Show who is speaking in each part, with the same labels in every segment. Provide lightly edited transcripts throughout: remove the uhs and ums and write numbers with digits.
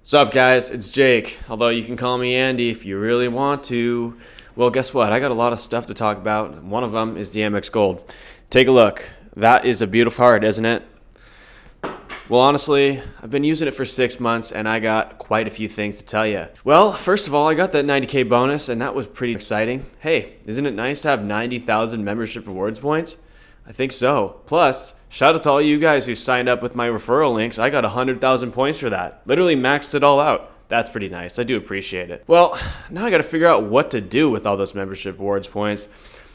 Speaker 1: What's up, guys? It's Jake, although you can call me Andy if you really want to. Well, guess what? I got a lot of stuff to talk about. One of them is the Amex Gold. Take a look. That is a beautiful card, isn't it? Well, honestly, I've been using it for 6 months and I got quite a few things to tell you. Well, first of all, I got that 90K bonus and that was pretty exciting. Hey, isn't it nice to have 90,000 membership rewards points? I think so. Plus, shout out to all you guys who signed up with my referral links. I got 100,000 points for that. Literally maxed it all out. That's pretty nice. I do appreciate it. Well, now I got to figure out what to do with all those membership rewards points.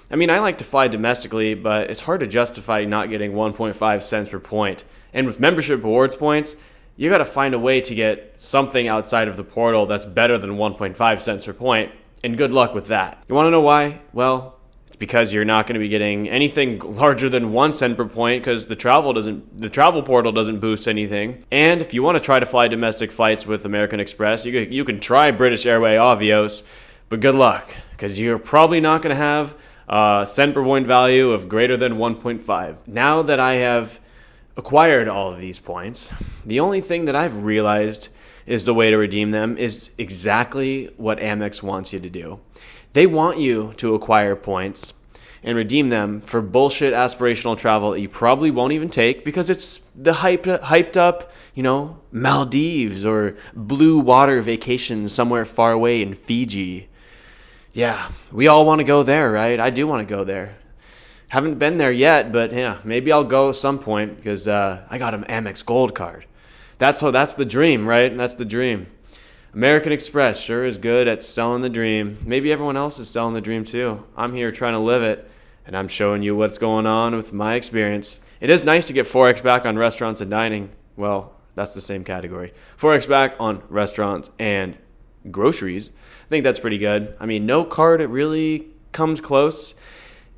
Speaker 1: I mean, I like to fly domestically, but it's hard to justify not getting 1.5 cents per point. And with membership rewards points, you got to find a way to get something outside of the portal that's better than 1.5 cents per point. And good luck with that. You want to know why? Well, it's because you're not going to be getting anything larger than 1 cent per point because the travel portal doesn't boost anything. And if you want to try to fly domestic flights with American Express, you can try British Airways Avios, but good luck because you're probably not going to have a cent per point value of greater than 1.5. Now that I have acquired all of these points, the only thing that I've realized is the way to redeem them is exactly what Amex wants you to do. They want you to acquire points and redeem them for bullshit aspirational travel that you probably won't even take because it's the hyped up, Maldives or blue water vacation somewhere far away in Fiji. Yeah, we all want to go there, right? I do want to go there. Haven't been there yet, but yeah, maybe I'll go at some point because I got an Amex Gold card. That's the dream, right? That's the dream. American Express sure is good at selling the dream. Maybe everyone else is selling the dream too. I'm here trying to live it, and I'm showing you what's going on with my experience. It is nice to get 4x back on restaurants and dining. Well, that's the same category. 4x back on restaurants and groceries. I think that's pretty good. I mean, no card really comes close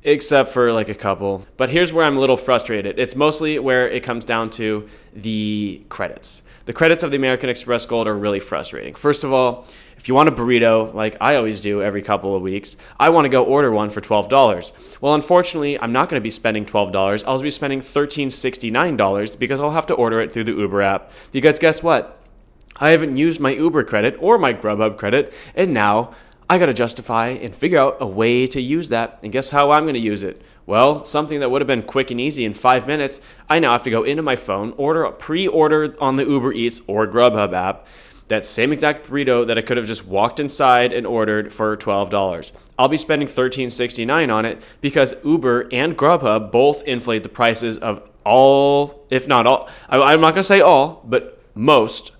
Speaker 1: except for like a couple. But here's where I'm a little frustrated. It's mostly where it comes down to the credits. The credits of the American Express Gold are really frustrating. First of all, if you want a burrito, like I always do every couple of weeks, I want to go order one for $12. Well, unfortunately, I'm not going to be spending $12. I'll be spending $13.69 because I'll have to order it through the Uber app. Because guess what? I haven't used my Uber credit or my Grubhub credit, and now I got to justify and figure out a way to use that. And guess how I'm going to use it? Well, something that would have been quick and easy in 5 minutes, I now have to go into my phone, pre-order on the Uber Eats or Grubhub app, that same exact burrito that I could have just walked inside and ordered for $12. I'll be spending $13.69 on it because Uber and Grubhub both inflate the prices of all, if not all, I'm not going to say all, but most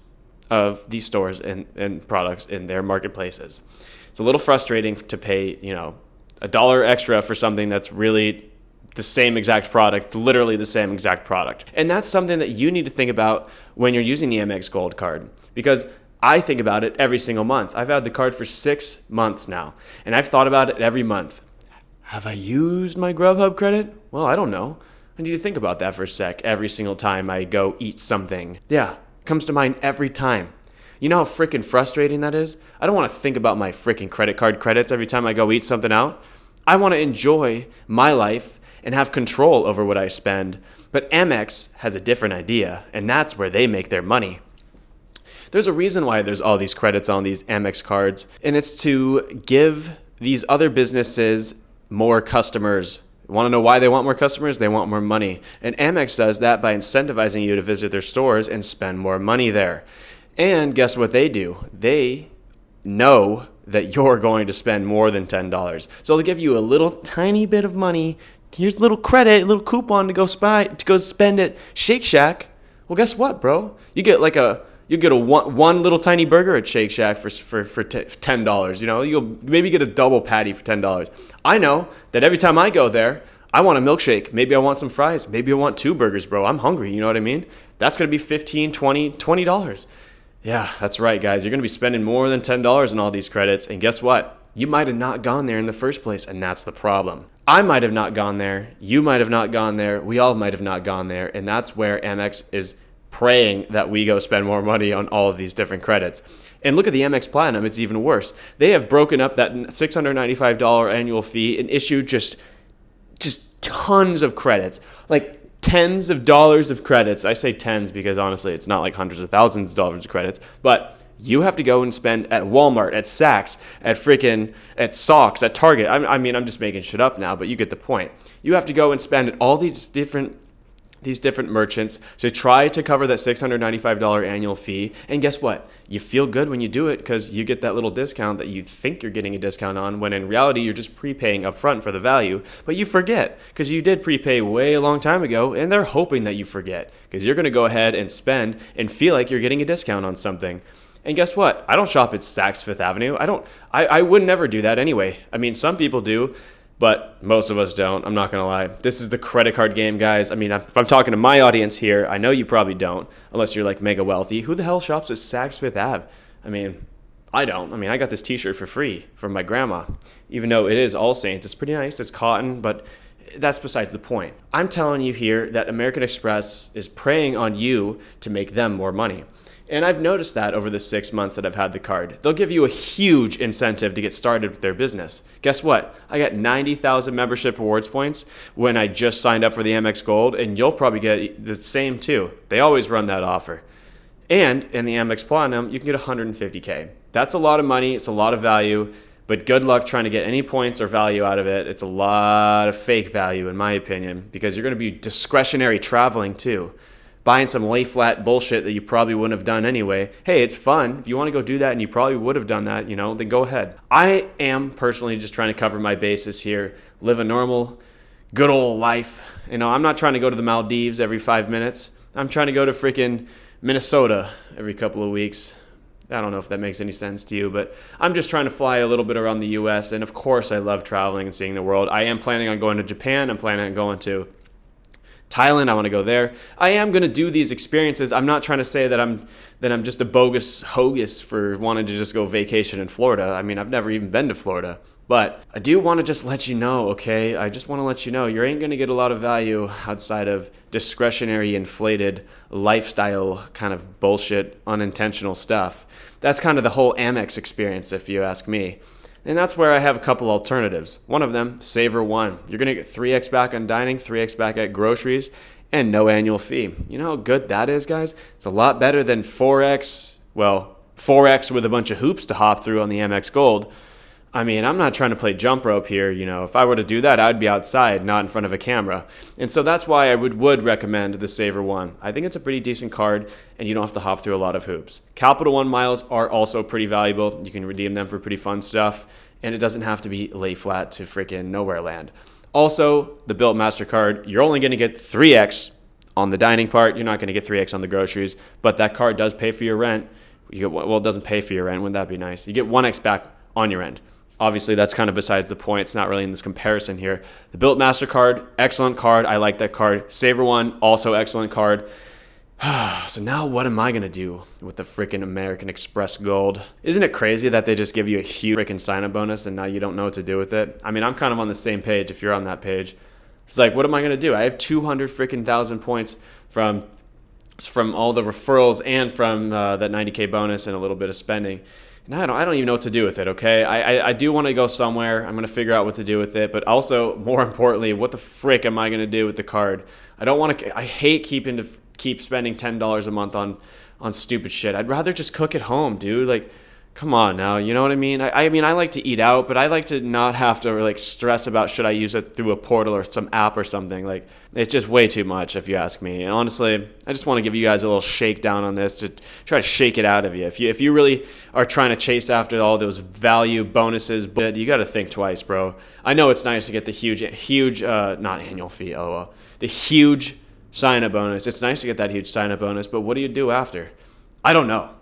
Speaker 1: of these stores and products in their marketplaces. It's a little frustrating to pay, $1 extra for something that's really the same exact product, literally the same exact product. And that's something that you need to think about when you're using the Amex Gold card, because I think about it every single month. I've had the card for 6 months now, and I've thought about it every month. Have I used my Grubhub credit? Well, I don't know. I need to think about that for a sec every single time I go eat something. Yeah, it comes to mind every time. You know how freaking frustrating that is? I don't want to think about my freaking credit card credits every time I go eat something out. I want to enjoy my life and have control over what I spend. But Amex has a different idea, and that's where they make their money. There's a reason why there's all these credits on these Amex cards, and it's to give these other businesses more customers. Want to know why they want more customers? They want more money. And Amex does that by incentivizing you to visit their stores and spend more money there. And guess what they do? They know that you're going to spend more than $10. So they'll give you a little tiny bit of money. Here's a little credit, a little coupon to go spend at Shake Shack. Well, guess what, bro? You get a one little tiny burger at Shake Shack for $10. You'll maybe get a double patty for $10. I know that every time I go there, I want a milkshake. Maybe I want some fries. Maybe I want 2 burgers, bro. I'm hungry. You know what I mean? That's going to be $15, $20. Yeah, that's right, guys. You're going to be spending more than $10 on all these credits. And guess what? You might have not gone there in the first place, and that's the problem. I might have not gone there. You might have not gone there. We all might have not gone there. And that's where Amex is praying that we go spend more money on all of these different credits. And look at the Amex Platinum. It's even worse. They have broken up that $695 annual fee and issued just tons of credits. Like tens of dollars of credits. I say tens because honestly, it's not like hundreds of thousands of dollars of credits, but You have to go and spend at Walmart, at Saks, at Saks, at Target. I mean, I'm just making shit up now, but you get the point. You have to go and spend at all these different merchants to try to cover that $695 annual fee. And guess what? You feel good when you do it because you get that little discount that you think you're getting a discount on, when in reality you're just prepaying upfront for the value. But you forget because you did prepay way a long time ago, and they're hoping that you forget because you're going to go ahead and spend and feel like you're getting a discount on something. And guess what? I don't shop at Saks Fifth Avenue. I would never do that anyway. I mean, some people do, but most of us don't. I'm not going to lie. This is the credit card game, guys. I mean, if I'm talking to my audience here, I know you probably don't, unless you're like mega wealthy. Who the hell shops at Saks Fifth Ave? I mean, I don't. I mean, I got this t-shirt for free from my grandma, even though it is All Saints. It's pretty nice. It's cotton, but that's besides the point. I'm telling you here that American Express is preying on you to make them more money. And I've noticed that over the 6 months that I've had the card. They'll give you a huge incentive to get started with their business. Guess what? I got 90,000 membership rewards points when I just signed up for the Amex Gold, and you'll probably get the same too. They always run that offer. And in the Amex Platinum, you can get $150K. That's a lot of money. It's a lot of value. But good luck trying to get any points or value out of it. It's a lot of fake value, in my opinion, because you're going to be discretionary traveling too. Buying some lay flat bullshit that you probably wouldn't have done anyway. Hey, it's fun. If you want to go do that and you probably would have done that, then go ahead. I am personally just trying to cover my bases here, live a normal, good old life. I'm not trying to go to the Maldives every 5 minutes. I'm trying to go to freaking Minnesota every couple of weeks. I don't know if that makes any sense to you, but I'm just trying to fly a little bit around the U.S. And of course, I love traveling and seeing the world. I am planning on going to Japan. I'm planning on going to Thailand. I want to go there. I am going to do these experiences. I'm not trying to say that I'm just a bogus hogus for wanting to just go vacation in Florida. I mean, I've never even been to Florida. But I do want to just let you know, okay? I just want to let you know you ain't going to get a lot of value outside of discretionary, inflated, lifestyle kind of bullshit, unintentional stuff. That's kind of the whole Amex experience, if you ask me. And that's where I have a couple alternatives. One of them, Savor One. You're going to get 3x back on dining, 3x back at groceries, and no annual fee. You know how good that is, guys? It's a lot better than 4x with a bunch of hoops to hop through on the Amex Gold. I mean, I'm not trying to play jump rope here. If I were to do that, I'd be outside, not in front of a camera. And so that's why I would recommend the Savor One. I think it's a pretty decent card, and you don't have to hop through a lot of hoops. Capital One miles are also pretty valuable. You can redeem them for pretty fun stuff, and it doesn't have to be lay flat to freaking nowhere land. Also, the Bilt MasterCard, you're only going to get 3x on the dining part. You're not going to get 3x on the groceries, but that card does pay for your rent. It doesn't pay for your rent. Wouldn't that be nice? You get 1x back on your rent. Obviously, that's kind of besides the point. It's not really in this comparison here. The Bilt MasterCard, excellent card. I like that card. Savor One, also excellent card. So now what am I going to do with the freaking American Express Gold? Isn't it crazy that they just give you a huge freaking sign-up bonus and now you don't know what to do with it? I mean, I'm kind of on the same page if you're on that page. It's like, what am I going to do? I have 200 freaking thousand points from all the referrals and from that 90K bonus and a little bit of spending. No, I don't even know what to do with it, okay? I do want to go somewhere. I'm going to figure out what to do with it. But also, more importantly, what the frick am I going to do with the card? I hate keep spending $10 a month on stupid shit. I'd rather just cook at home, dude. Like, come on now, you know what I mean? I mean, I like to eat out, but I like to not have to stress about should I use it through a portal or some app or something. Like, it's just way too much if you ask me. And honestly, I just want to give you guys a little shakedown on this to try to shake it out of you. If you really are trying to chase after all those value bonuses, but you got to think twice, bro. I know it's nice to get the huge not annual fee, the huge sign-up bonus. It's nice to get that huge sign-up bonus, but what do you do after? I don't know,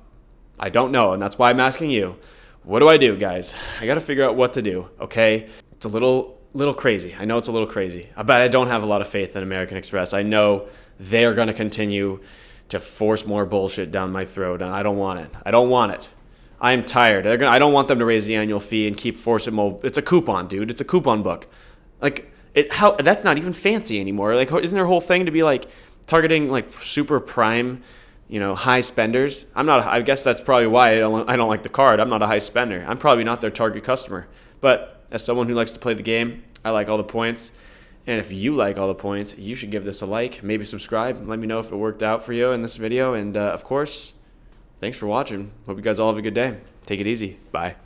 Speaker 1: and that's why I'm asking you. What do I do, guys? I got to figure out what to do, okay? It's a little crazy. I know it's a little crazy, but I don't have a lot of faith in American Express. I know they are going to continue to force more bullshit down my throat, and I don't want it. I'm tired. I don't want them to raise the annual fee and keep forcing more. It's a coupon, dude. It's a coupon book. Like, that's not even fancy anymore. Like, isn't their whole thing to be like targeting like super prime, high spenders? I guess that's probably why I don't like the card. I'm not a high spender. I'm probably not their target customer. But as someone who likes to play the game, I like all the points. And if you like all the points, you should give this a like, maybe subscribe. Let me know if it worked out for you in this video. And of course, Thanks for watching. Hope you guys all have a good day. Take it easy. Bye.